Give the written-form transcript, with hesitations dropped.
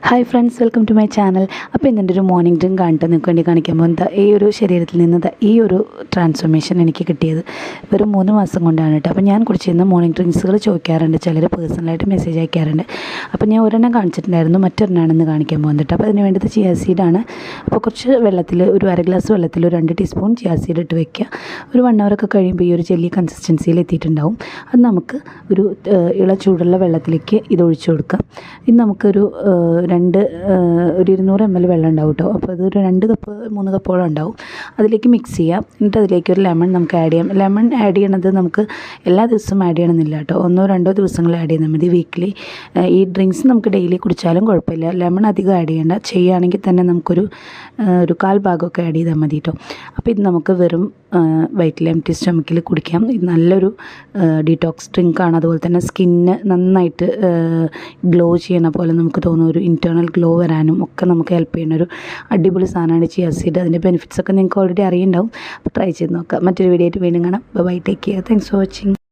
Hi friends, welcome to my channel. അപ്പോൾ ഇന്നെൻ്റെ ഒരു മോർണിംഗ് ഡ്രിങ്ക് കാണിട്ട് നിങ്ങൾക്ക് വേണ്ടി കാണിക്കുമ്പോൾ എന്താ ഈ ഒരു ശരീരത്തിൽ നിന്ന് ഈ ഒരു ട്രാൻസ്ഫോർമേഷൻ എനിക്ക് കിട്ടിയത് വെറും 3 മാസം കൊണ്ടാണ് കേട്ടോ. അപ്പോൾ ഞാൻ കുടിച്ചിരുന്ന മോർണിംഗ് ഡ്രിങ്ക്സുകൾ ചോദിക്കാറുണ്ട്, ചിലർ പേഴ്സണലായിട്ട് മെസ്സേജ് അയക്കാറുണ്ട്. അപ്പോൾ ഞാൻ ഒരെണ്ണം കാണിച്ചിട്ടുണ്ടായിരുന്നു, മറ്റൊരെണ്ണമാണെന്ന് കാണിക്കാൻ പോകുന്നുണ്ട്. അപ്പോൾ അതിന് വേണ്ടത് ചിയാ സീഡാണ്. അപ്പോൾ കുറച്ച് വെള്ളത്തിൽ ഒരു 1/2 ഗ്ലാസ് വെള്ളത്തിൽ ഒരു 2 ടീസ്പൂൺ ചിയാ സീഡ് ഇട്ട് വെക്കുക. ഒരു 1 ഹവറൊക്കെ കഴിയുമ്പോൾ ഈ ഒരു ജെല്ലി കൺസിസ്റ്റൻസിയിൽ എത്തിയിട്ടുണ്ടാവും. അത് നമുക്ക് ഒരു ചൂടുള്ള വെള്ളത്തിലേക്ക് ഇത് ഒഴിച്ചു കൊടുക്കാം. ഇത് നമുക്കൊരു 200 ml വെള്ളം ഉണ്ടാവും കേട്ടോ. അപ്പോൾ അതൊരു 2 കപ്പ് 3 കപ്പോളം ഉണ്ടാവും. അതിലേക്ക് മിക്സ് ചെയ്യാം. എന്നിട്ട് അതിലേക്ക് ഒരു ലെമൺ നമുക്ക് ആഡ് ചെയ്യാം. ലെമൺ ആഡ് ചെയ്യണത് നമുക്ക് എല്ലാ ദിവസവും ആഡ് ചെയ്യണമെന്നില്ല കേട്ടോ. 1-2 ദിവസങ്ങളിൽ ആഡ് ചെയ്താൽ മതി. വീക്ക്ലി ഈ ഡ്രിങ്ക്സ് നമുക്ക് ഡെയിലി കുടിച്ചാലും കുഴപ്പമില്ല. ലെമൺ അധികം ആഡ് ചെയ്യേണ്ട. ചെയ്യുകയാണെങ്കിൽ തന്നെ നമുക്കൊരു 1/4 ഭാഗമൊക്കെ ആഡ് ചെയ്താൽ മതി കേട്ടോ. അപ്പോൾ ഇത് നമുക്ക് വെറും വയറ്റിൽ എംപ്റ്റി സ്റ്റൊമക്കിൽ കുടിക്കാം. ഇത് നല്ലൊരു ഡീറ്റോക്സ് ഡ്രിങ്കാണ്. അതുപോലെ തന്നെ സ്കിന്ന് നന്നായിട്ട് ഗ്ലോ ചെയ്യണ പോലെ നമുക്ക് തോന്നും. ഒരു ഇൻറ്റേർണൽ ഗ്ലോ വരാനും ഒക്കെ നമുക്ക് ഹെൽപ്പ് ചെയ്യുന്ന ഒരു അടിപൊളി സാധനമാണ് ചിയാ സീഡ്. അതിൻ്റെ ബെനിഫിറ്റ്സ് ഒക്കെ നിങ്ങൾക്ക് ഓൾറെഡി അറിയുന്നുണ്ടാവും. അപ്പോൾ ട്രൈ ചെയ്ത് നോക്കാം. മറ്റൊരു വീഡിയോ ആയിട്ട് വീണ്ടും കാണാം. Bye, take care. Thanks for watching.